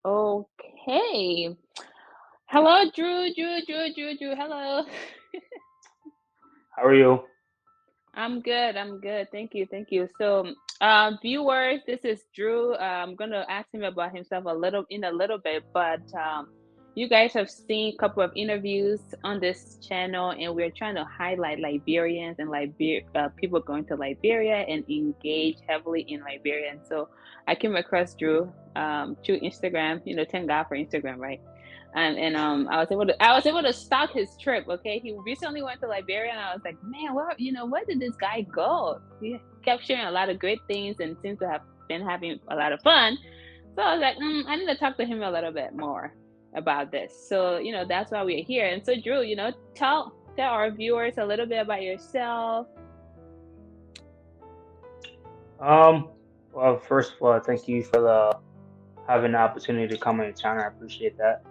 Okay. Hello, Drew. Hello. How are you? I'm good. I'm good. Thank you. So, viewers, this is Drew. I'm gonna ask him about himself a little bit, but you guys have seen a couple of interviews on this channel, and we're trying to highlight Liberians and people going to Liberia and engage heavily in Liberia. And so, I came across Drew through Instagram. Thank God for Instagram, right? And I was able to stalk his trip. Okay, he recently went to Liberia, and I was like, man, where did this guy go? He kept sharing a lot of great things and seems to have been having a lot of fun. So I was like, I need to talk to him a little bit more about this. So that's why we're here. And so Drew, tell our viewers a little bit about yourself. Um, well, first of all, thank you for the having the opportunity to come on your channel. I appreciate that.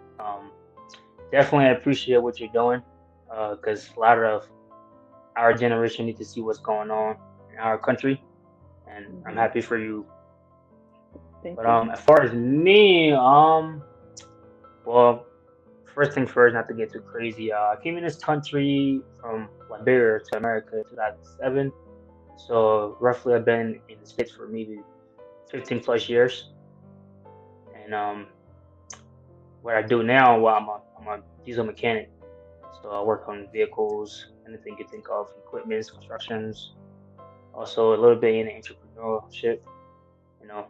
Definitely I appreciate what you're doing. Because a lot of our generation need to see what's going on in our country, and I'm Hmm. happy for you. Thank But you. as far as me, well, first thing first, not to get too crazy. I came in this country from Liberia to America in 2007. So roughly, I've been in the States for maybe 15 plus years. And what I do now, well, I'm a diesel mechanic. So I work on vehicles, anything you think of, equipments, constructions. Also a little bit in entrepreneurship, you know,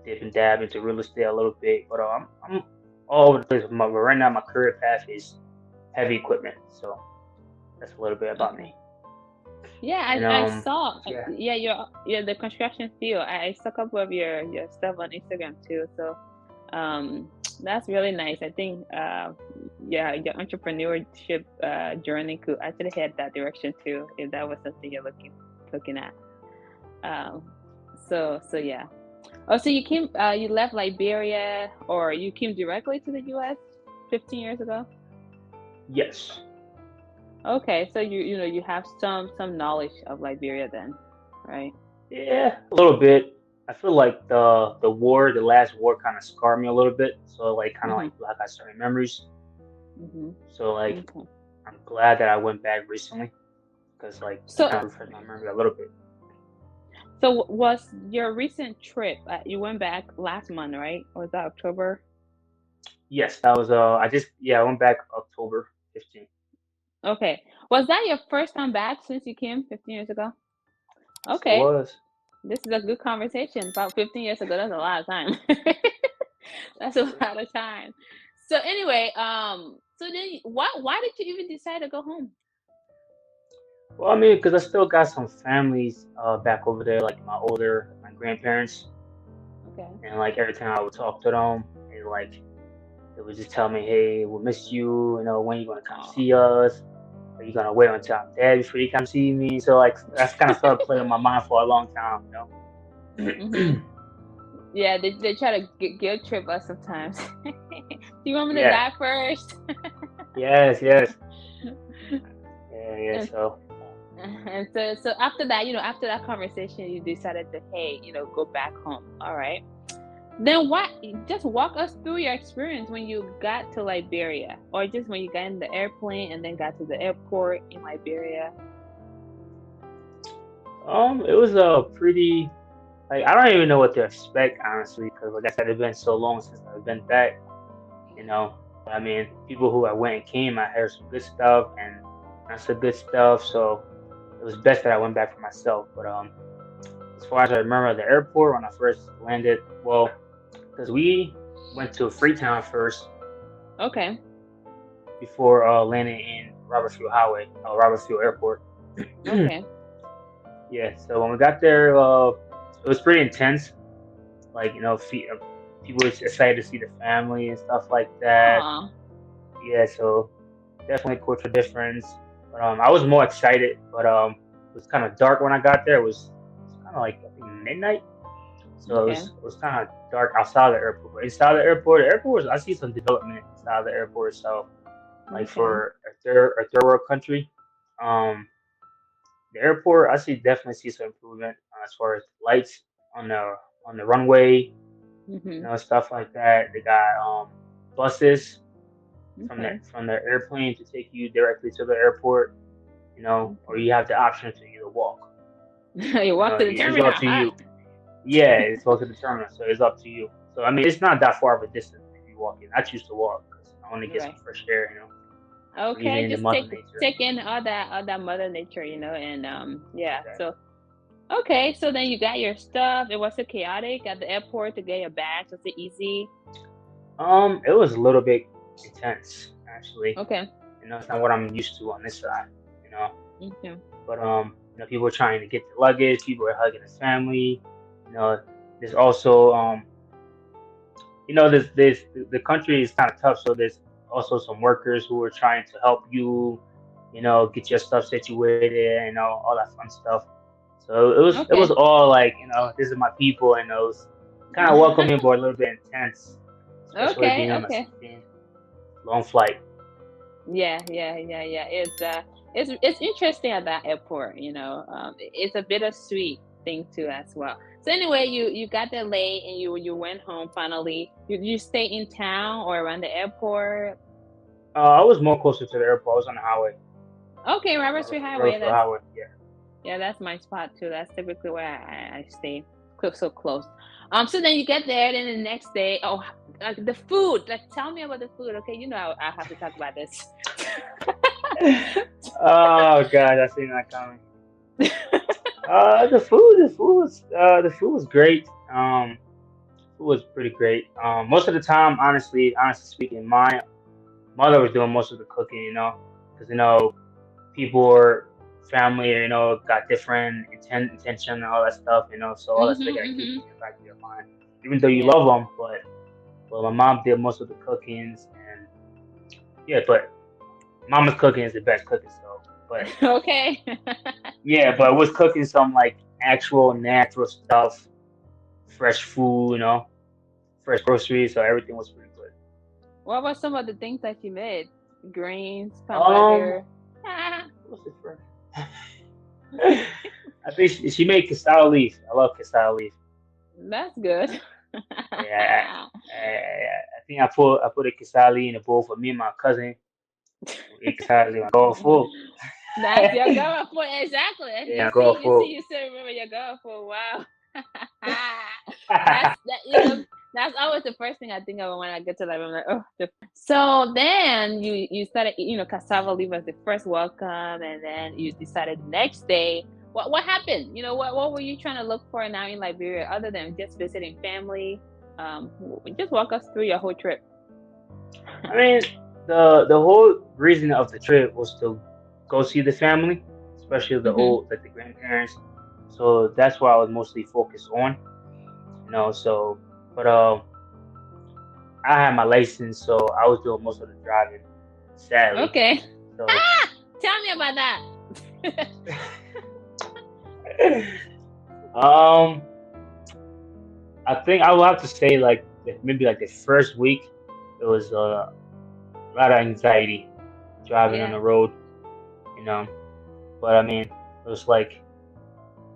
dip and dab into real estate a little bit. But I'm all over the place. But right now, my career path is heavy equipment. So that's a little bit about Okay. me. Yeah, And I saw. yeah, Yeah, you're the construction field. I saw a couple of your stuff on Instagram too. So, that's really nice. I think yeah, your entrepreneurship journey could actually head that direction too, if that was something you're looking at. Um, so yeah. Oh, so you left Liberia, or you came directly to the U.S. 15 years ago? yes. Okay, so you have some knowledge of Liberia then, right? Yeah, a little bit. I feel like the last war kind of scarred me a little bit. So like kind of Mhm. like block out certain memories. Mhm. So like Okay. I'm glad that I went back recently because like it So kind of refreshed my memory a little bit. was your recent trip? You went back last month, right? Or was that October? Yes, that was I went back October 15th. Okay. Was that your first time back since you came 15 years ago? Yes, it Okay. was. This is a good conversation. About 15 years ago, that's a lot of time. That's a Yeah. lot of time. So anyway, so then why did you even decide to go home? Well, I mean, because I still got some families back over there, like my grandparents, Okay. and like every time I would talk to them, they would just tell me, "Hey, we miss you. You know, when you gonna come Oh. see us? Are you gonna wait until I'm dead before you come see me?" So like that's kind of started playing on my mind for a long time, Mhm. Yeah, they try to guilt trip us sometimes. Do you want me to Yeah. die first? Yes. Yes. Yeah. Yeah. and So and so after that, after that conversation, you decided to, hey, go back home. All right. Then what? Just walk us through your experience when you got to Liberia, or just when you got in the airplane and then got to the airport in Liberia. it was a pretty like I don't even know what to expect honestly, because like I said, it's been so long since I've been back. You know, I mean, people who I went and came, I heard some good stuff and not so good stuff. So it was best that I went back for myself. But as far as I remember, the airport when I first landed, well, because we went to Freetown first Okay. before landing in Robertsfield Airport. Okay. Yeah, so when we got there, it was pretty intense. Like people were excited to see the family and stuff like that. Aw. Yeah, so definitely cultural difference. But I was more excited, but it was kind of dark when I got there. It was kind of like I think midnight, so Okay. it was kind of dark outside of the airport. But inside the airport was I see some development inside of the airport itself. Like Okay. for a third world country, um, the airport I definitely see some improvement as far as lights on the runway. Mm-hmm. stuff like that. They got buses Okay. from the airplane to take you directly to the airport. Or Okay. you have the option to either walk. You walk to the It's terminal, up to huh? you. Yeah, it's close to the terminal, so it's up to you. So I mean, it's not that far of a distance if you walk in. I choose to walk because I want to get some Right. fresh air, Okay, breathing in the just mother nature. take in all that mother nature, and yeah. So Exactly. okay, so then you got your stuff. It was it chaotic at the airport to get your bags? Was it easy? It was a little bit intense actually. Okay. It's not what I'm used to on this side. You know, Okay. but people are trying to get the luggage. People are hugging the family. You know, there's also this the country is kind of tough, so there's also some workers who are trying to help you, get your stuff situated and all that fun stuff. So it was Okay. all like, this is my people, and it was kind of welcoming but a little bit intense, especially Okay. being on a Okay. 16 long flight. Yeah. It's interesting at that airport. It's a bittersweet thing too as well. So anyway, you got there late and you went home finally. You stay in town or around the airport? I was more closer to the airport. I was on the highway, Okay, Robert Street Highway. Rutherford Highway. Yeah. Yeah, that's my spot too. That's typically where I stay, so close. So then you get there, then the next day, oh, like the food. Like, tell me about the food. Okay, I have to talk about this. Oh God, I seen that coming. The food was great. Food was pretty great. Most of the time, honestly speaking, my mother was doing most of the cooking. Because people or family, got different intention and all that stuff. So all that stuff gotta keep Mhm. in the back of your mind. Even though you Yeah. love them, but well, my mom did most of the cookings, and yeah, but mama's cooking is the best cooking. So, but Okay. yeah, but was cooking some like actual natural stuff, fresh food, fresh groceries, so everything was pretty good. What were some of the things that you made? Greens, Um, hamburger. Ah. what's it for? I think she made castile leaf. I love castile leaf. That's good. Yeah, I think I put a castile in a bowl for me and my cousin. We ate castile leaf. I go full. That's your girl for exactly. Yeah, I go full. You still remember your girl for wow. That's that you know that's always the first thing I think of when I get to life. I'm like, oh. So then you started, cassava leaf was the first welcome, and then you decided the next day. What happened? What were you trying to look for now in Liberia other than just visiting family? Just walk us through your whole trip. I mean, the whole reason of the trip was to go see the family, especially the Mhm. old, like the grandparents. So that's what I was mostly focused on. So but I had my license, so I was doing most of the driving, sadly. Okay. So Tell me about that. um, I think I will have to say like maybe like the first week, it was a lot of anxiety driving on Yeah. the road, you know. But I mean, it was like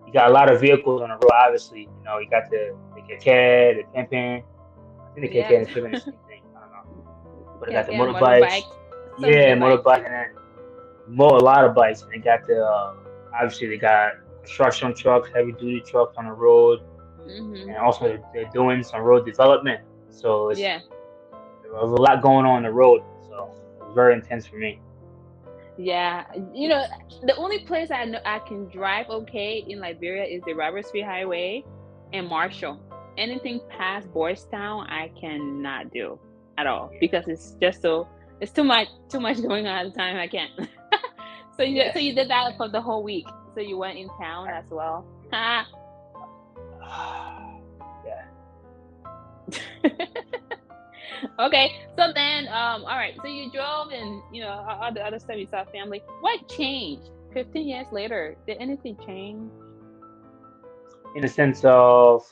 you got a lot of vehicles on the road. Obviously, you got the keke, the pimpin. I think the keke Yeah. and the pimpin is the same thing. I don't know, but I got the Keke, motorbikes. motorbikes, some Yeah, motorbikes. motorbike, and then a lot of bikes, and they got the obviously they got construction trucks, heavy duty trucks on the road, and Mhm. also they're doing some road development. So Yeah. there's a lot going on the road. So it was very intense for me. Yeah. The only place I know I can drive okay in Liberia is the Robert Street Highway and Marshall. Anything past Boys Town, I cannot do at all because it's too much going on at the time. I can't. So Yes. you did that for the whole week. So you went in town as well. Ha. Yeah. Okay. So then, all right. So you drove and all the other stuff. You saw family. What changed? 15 years later, did anything change? In the sense of,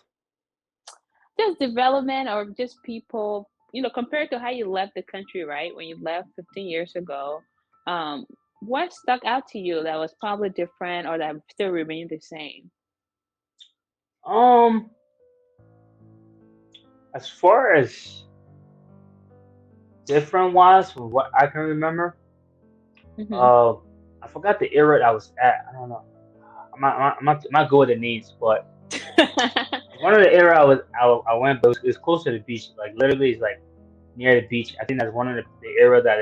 Just development or just people, compared to how you left the country, right? When you left 15 years ago, um, what stuck out to you that was probably different or that still remained the same? um, As far as different wise from what I can remember, Mm-hmm. uh, I forgot the era that I was at. I don't know. I'm not good with the names, but one of the era I went, but it was close to the beach. Like literally, it's like near the beach. I think that's one of the era that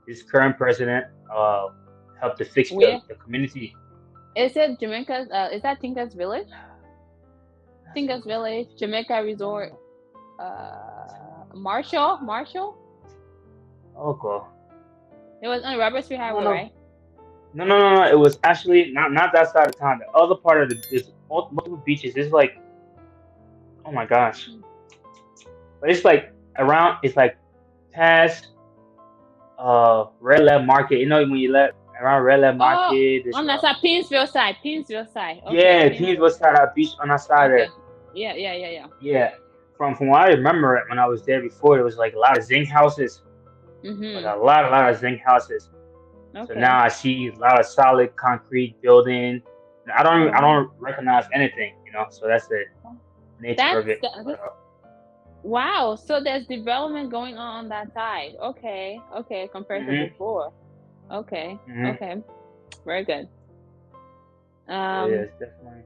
this current president uh helped to fix Where the community. is it? Jamaica's? Is that Tinka's Village? That's Tinka's Village, Jamaica Resort. no, Marshall. oh god, It was on Robert Street no Highway, no right? no. It was actually not that side of town. The other part of the there's multiple beaches. It's like oh my gosh, but it's like around. It's like past Red Lab Market. You know when you let around Red Lab Oh, Market, this on that side, Pinsville side. Pinsville side. Okay, yeah, Teams Pinsville. was at that beach on that side Okay. there. Yeah. Yeah, from what I remember it when I was there before, there was like a lot of zinc houses, like Mhm. a lot of zinc houses. So Okay. now I see a lot of solid concrete building. I Oh, don't recognize anything, you know. So that's the nature of it. But that's wow. So there's development going on that side. Okay. Compared to hmm before. Okay. hmm Okay. Very good. so yeah, Um. it's definitely.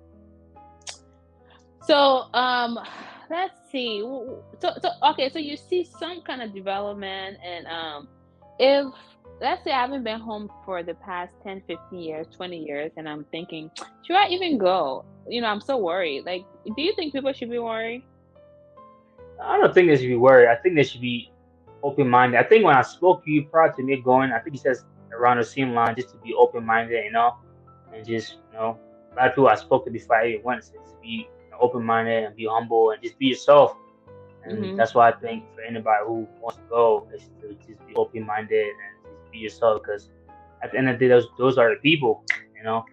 So let's see. So okay. So you see some kind of development, and if let's say I haven't been home for the past 10, 15 years, 20 years, and I'm thinking, should I even go? I'm so worried. Like, do you think people should be worried? I don't think they should be worried. I think they should be open minded. I think when I spoke to you prior to me going, I think he says around the same line just to be open minded, you know, and just a lot of people I spoke to before I even went said to be open minded and be humble and just be yourself. And Mhm. that's why I think for anybody who wants to go is to just be open minded and just be yourself because at the end of the day, those are the people, you know,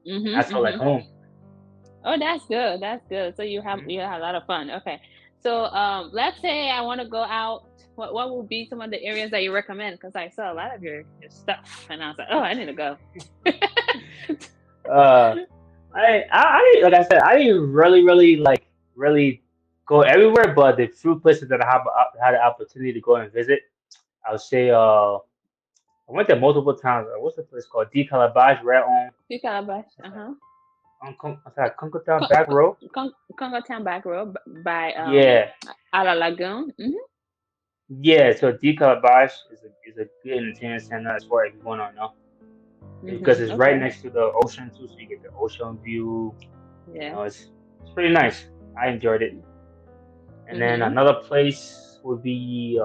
and Mhm. that's all like Mhm. home. Oh, that's good. That's good. So you have hmm you have a lot of fun. Okay. So let's say I want to go out. What will be some of the areas that you recommend? Because I saw a lot of your stuff, and I was like, oh, I need to go. Uh, like I said, I didn't really like really go everywhere, but the few places that I have had the opportunity to go and visit, I would say I went there multiple times. What's the place called? D Calabash, right You Calabash. what's Uh that? huh. What's that? Concotown Back Row. Congo Town Back Road by Yeah, Ala Lagoon. yeah. So D Calabash is a good entertainment center as far as you want to know because it's right Okay. next to the ocean too, so you get the ocean view. You Yeah. know, it's pretty nice. I enjoyed it. And then Mhm. another place would be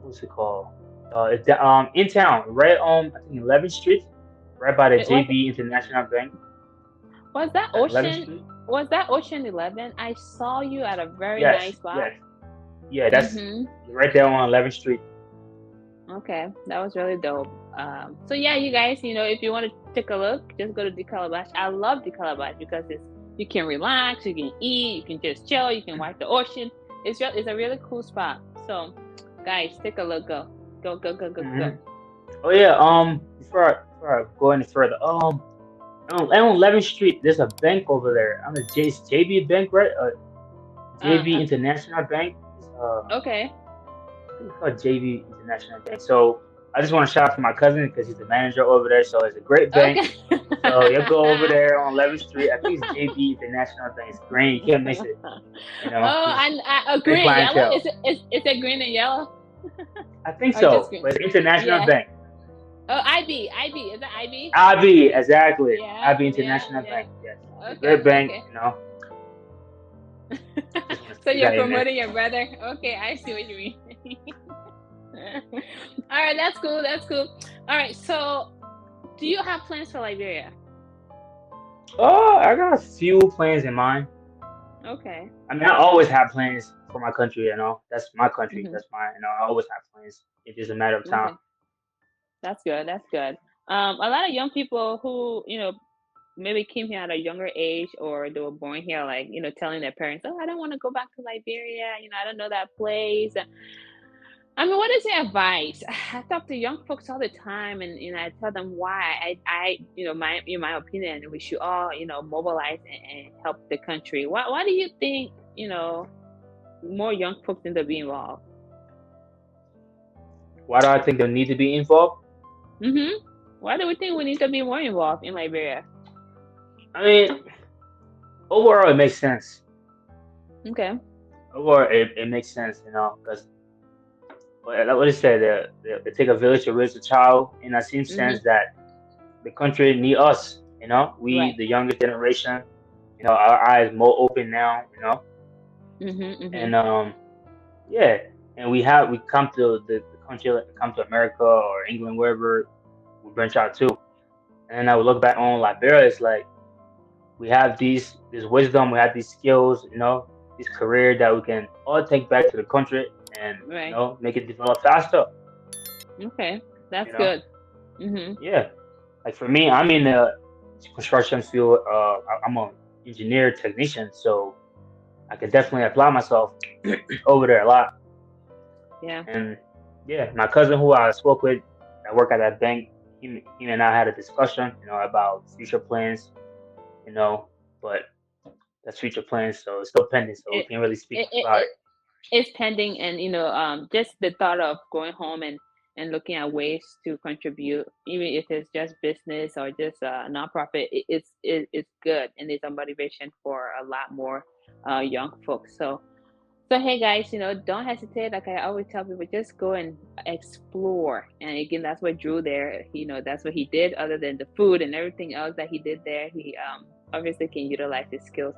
what's it called? It's in town, right on I think 11th Street, right by the It was JB International Bank was that at 11th Ocean Street. was that Ocean 11? I saw you at a very Yes, nice spot. yes, yeah. That's Mhm. right there on 11th Street. Okay, that was really dope. So yeah, you guys, if you want to take a look, just go to the Calabash. I love the Calabash because you can relax, you can eat, you can just chill, you can watch the ocean. It's a really cool spot. So, guys, take a look. Go. hmm Oh yeah. Before I go any further, on 11th Street, there's a bank over there. On the JB Bank, right? JB Uh, International Bank. It's okay. I think it's called JV International Bank. So I just want to shout out to my cousin because he's the manager over there. So it's a great bank. Okay. So you go over there on 11th Street. I think it's JV International Bank. It's green. You can't miss it. You know, Oh, just I great agree. Yellow. clientele. Is it green and yellow I think or just so, green? but it's International Yeah. Bank. Oh, IB. Is that IB? IB, exactly. Yeah, IB yeah, International yeah. Bank. Yes, it's a great bank. Okay. You know, just want to So stick you're that in there. promoting your brother. Okay, I see what you mean. All right, that's cool. That's cool. All right, so do you have plans for Liberia? Oh, I got a few plans in mind. Okay. I mean, I always have plans for my country. You know, that's my country. Hmm. That's my. I always have plans. It's just a matter of time. Okay, that's good. That's good. A lot of young people who maybe came here at a younger age or they were born here, like telling their parents, "Oh, I don't want to go back to Liberia. I don't know that place." I mean, what is your advice? I talk to young folks all the time, and I tell them why my in my opinion, we should all mobilize and help the country. Why do you think more young folks need to be involved? Why do I think they need to be involved? Mm-hmm. Why do we think we need to be more involved in Liberia? I mean, overall, it makes sense. Okay. Overall, it makes sense, because like what it said, they take a village to raise a child in that same Mm-hmm. sense that the country need us. We Right. the younger generation. Our eyes more open now. Mm-hmm. Mm-hmm. And yeah, and we come to the country, like come to America or England, wherever we branch out to. And then I would look back on Liberia. It's like we have this wisdom, we have these skills, this career that we can all take back to the country and Right. make it develop faster. Okay. That's You know, good. Mm-hmm. yeah. Like for me, I'm in the construction field. I'm an engineer technician, so I could definitely apply myself over there a lot. Yeah. And yeah, my cousin who I spoke with, that work at that bank, he and I had a discussion, about future plans, you know, but that's future plans, so it's still pending, so we It can't really speak it much it, about it it. it's pending, and just the thought of going home and looking at ways to contribute, even if it's just business or just a nonprofit, it's good, and it's a motivation for a lot more young folks. So hey guys, don't hesitate. Like I always tell people, just go and explore. And again, that's what Drew there. That's what he did. Other than the food and everything else that he did there, he obviously can utilize his skills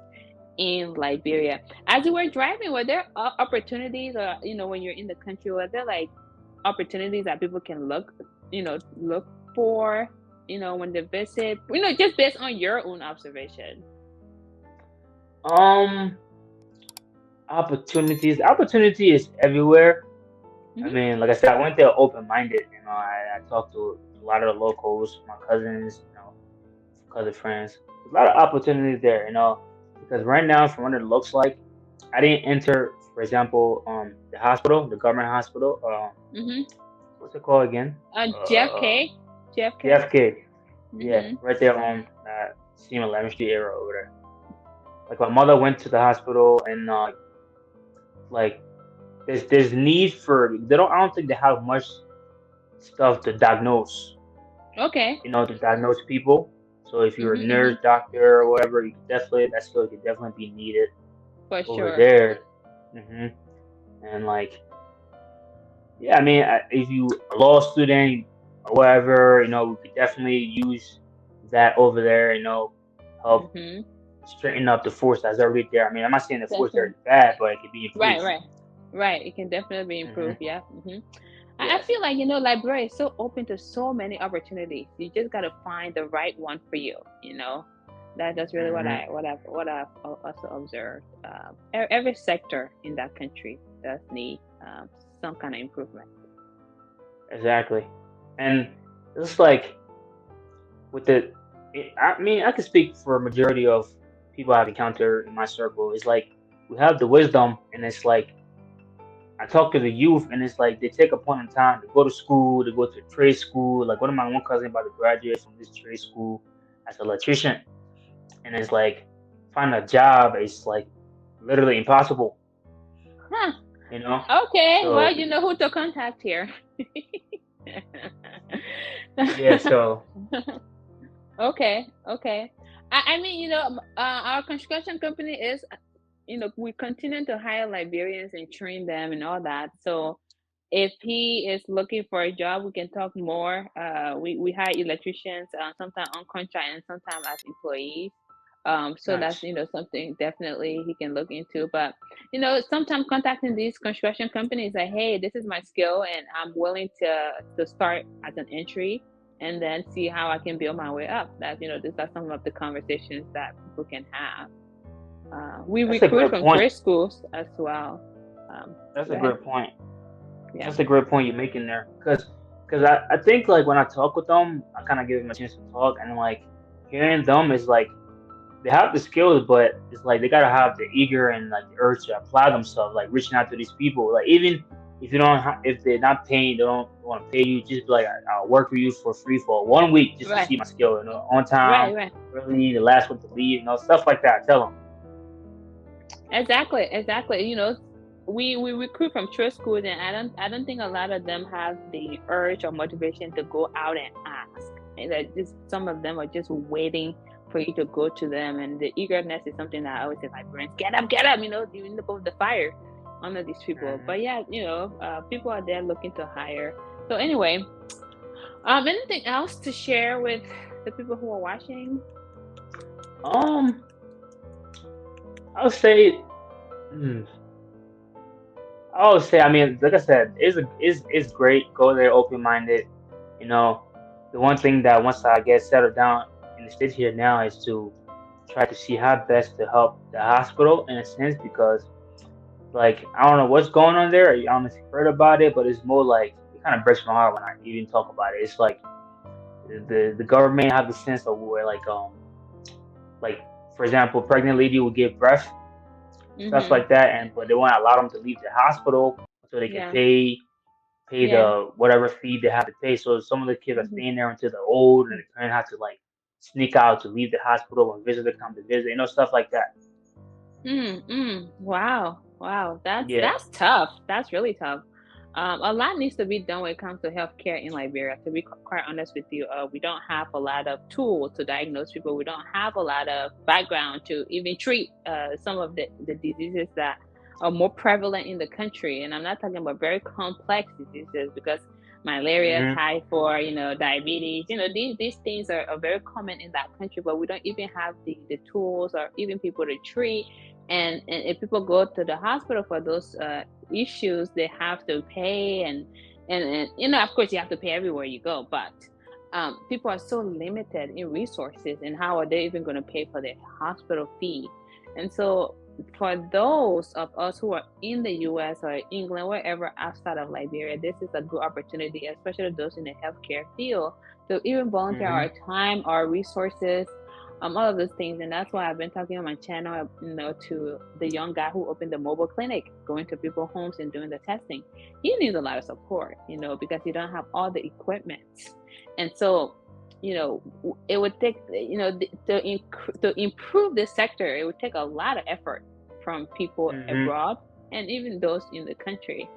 in Liberia. As you were driving, were there opportunities, or when you're in the country, were there like opportunities that people can look for, when they visit, just based on your own observation? Um, opportunity is everywhere. I Hmm. mean, like I said, I went there open minded. I talked to a lot of the locals, my cousins, cousin friends. There's a lot of opportunities there, because right now, from what it looks like, I didn't enter, for example, the hospital, the government hospital. Hmm. What's it called again? Uh, JFK. JFK. JFK. Yeah, Hmm. right there on Seam 11th Street area over there. Like my mother went to the hospital, and like there's need for they don't I don't think they have much stuff to diagnose, Okay. to diagnose people. So if you're a Hmm. Hmm. nurse, doctor, or whatever, you could definitely that skill could definitely be needed For over sure. there. hmm And like, yeah, I mean, if you a law student or whatever, we could definitely use that over there. Help Hmm. straighten up the force that's already there. I mean, I'm not saying the force there Definitely. is bad, but it could be Right, improved. right, right. It can definitely be hmm improved. Yeah. I Yes, feel like Library is so open to so many opportunities. You just gotta find the right one for you. That's really what hmm I've also observed. Every sector in that country does need some kind of improvement. exactly. And it's like with I mean, I can speak for a majority of people I've encountered in my circle. It's like we have the wisdom, and it's like I talk to the youth, and it's like they take a point in time to go to school, to go to trade school. Like one of my one cousin about to graduate from this trade school as an electrician, and it's like find a job is like literally impossible, Huh. you know. Okay. Well, So you know who to contact here. yeah, so Okay, okay. I mean, our construction company is, we continue to hire Liberians and train them and all that. So if he is looking for a job, we can talk more. We hire electricians, sometimes on contract and sometimes as employees. So that's nice. something definitely he can look into. But sometimes contacting these construction companies like, hey, this is my skill and I'm willing to start as an entry and then see how I can build my way up. That these are some of the conversations that people can have. We That's a recruit great from point. trade schools as well. That's Go a ahead. great point. Yeah. That's a great point you're making there. Because I think like when I talk with them, I kind of give them a chance to talk, and like hearing them is like they have the skills, but it's like they gotta have the eager and like the urge to apply themselves, like reaching out to these people. Like even if they're not paying, they don't want to pay you. Just be like, I'll work for you for free for 1 week just to Right. see my skill. On time, Right. Right. early, the last one to leave. Stuff like that. Tell them. Exactly. Exactly. We recruit from church schools, and I don't think a lot of them have the urge or motivation to go out and ask. And that just some of them are just waiting for you to go to them, and the eagerness is something that I always say, my friends, get up, you're in the fire under these people. Hmm. But yeah, people are there looking to hire. So anyway, anything else to share with the people who are watching? Um, I'll say. hmm, I would say, I mean, like I said, is great. Go there open minded. You know, the one thing that once I get settled down in the States here now is to try to see how best to help the hospital in a sense because, like, I don't know what's going on there. I don't know if you heard about it, but it's more like it kind of breaks my heart when I even talk about it. It's like the government have the sense of where like for example, pregnant lady will give birth stuff Mm-hmm. like that, and but they want to allow them to leave the hospital so they can Yeah. pay Yeah. the whatever fee they have to pay. So some of the kids are Mm-hmm. staying there until they're old, and the parents have to like sneak out to leave the hospital when visitor come to visit, stuff like that. Wow. Wow. That's Yeah. that's tough. That's really tough. A lot needs to be done when it comes to healthcare in Liberia. To be quite honest with you, we don't have a lot of tools to diagnose people. We don't have a lot of background to even treat some of the diseases that are more prevalent in the country. And I'm not talking about very complex diseases because malaria, Hmm. typhoid, diabetes, these things are very common in that country, but we don't even have the tools or even people to treat. And if people go to the hospital for those issues, they have to pay, and of course you have to pay everywhere you go, but people are so limited in resources, and how are they even going to pay for their hospital fee? And so for those of us who are in the US or England, wherever outside of Liberia, this is a good opportunity, especially those in the healthcare field, to even volunteer Hmm. our time, our resources, all of those things. And that's why I've been talking on my channel, to the young guy who opened the mobile clinic, going to people's homes and doing the testing. He needs a lot of support, because he don't have all the equipment. And so, it would take, to improve this sector, it would take a lot of effort from people Hmm. abroad and even those in the country.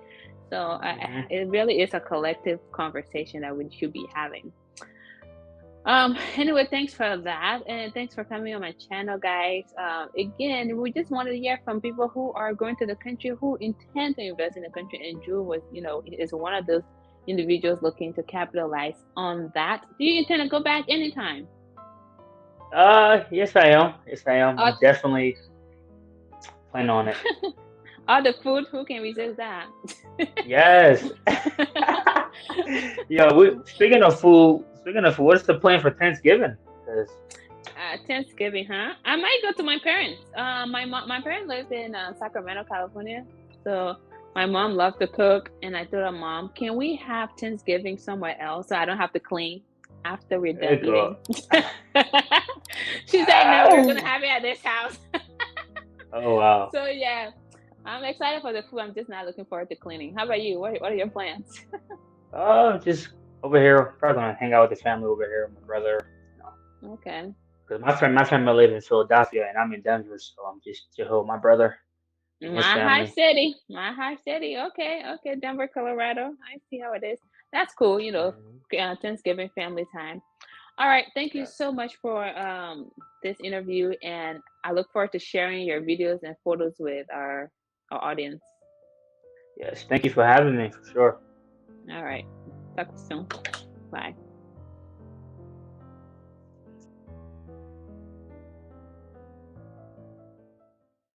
So Hmm. it really is a collective conversation that we should be having. Anyway, thanks for that, and thanks for coming on my channel, guys. Again, we just wanted to hear from people who are going to the country, who intend to invest in the country, and Drew is one of those individuals looking to capitalize on that. Do you intend to go back anytime? Yes, I am. Yes, I am. Uh, I'm definitely planning on it. all the food, who can resist that? Yes. Yeah. We Speaking of food, what's the plan for Thanksgiving? 'Cause Thanksgiving, huh? I might go to my parents. My parents live in Sacramento, California. So my mom loves to cook, and I told her, Mom, can we have Thanksgiving somewhere else so I don't have to clean after we're there done you eating? go. She said, No, we're gonna have it at this house. Oh wow. So yeah, I'm excited for the food. I'm just not looking forward to cleaning. How about you? What are your plans? Just over here. Probably gonna hang out with the family over here. My brother. Okay. Because my family live in Philadelphia and I'm in Denver, so I'm just chill with my brother and his My high family. city. My high city. Okay. Okay. Denver, Colorado. I see how it is. That's cool. Hmm. Thanksgiving family time. All right. Thank you Yes. so much for this interview. And I look forward to sharing your videos and photos with our audience. Yes. Thank you for having me for sure. All right. Talk to you soon. Bye.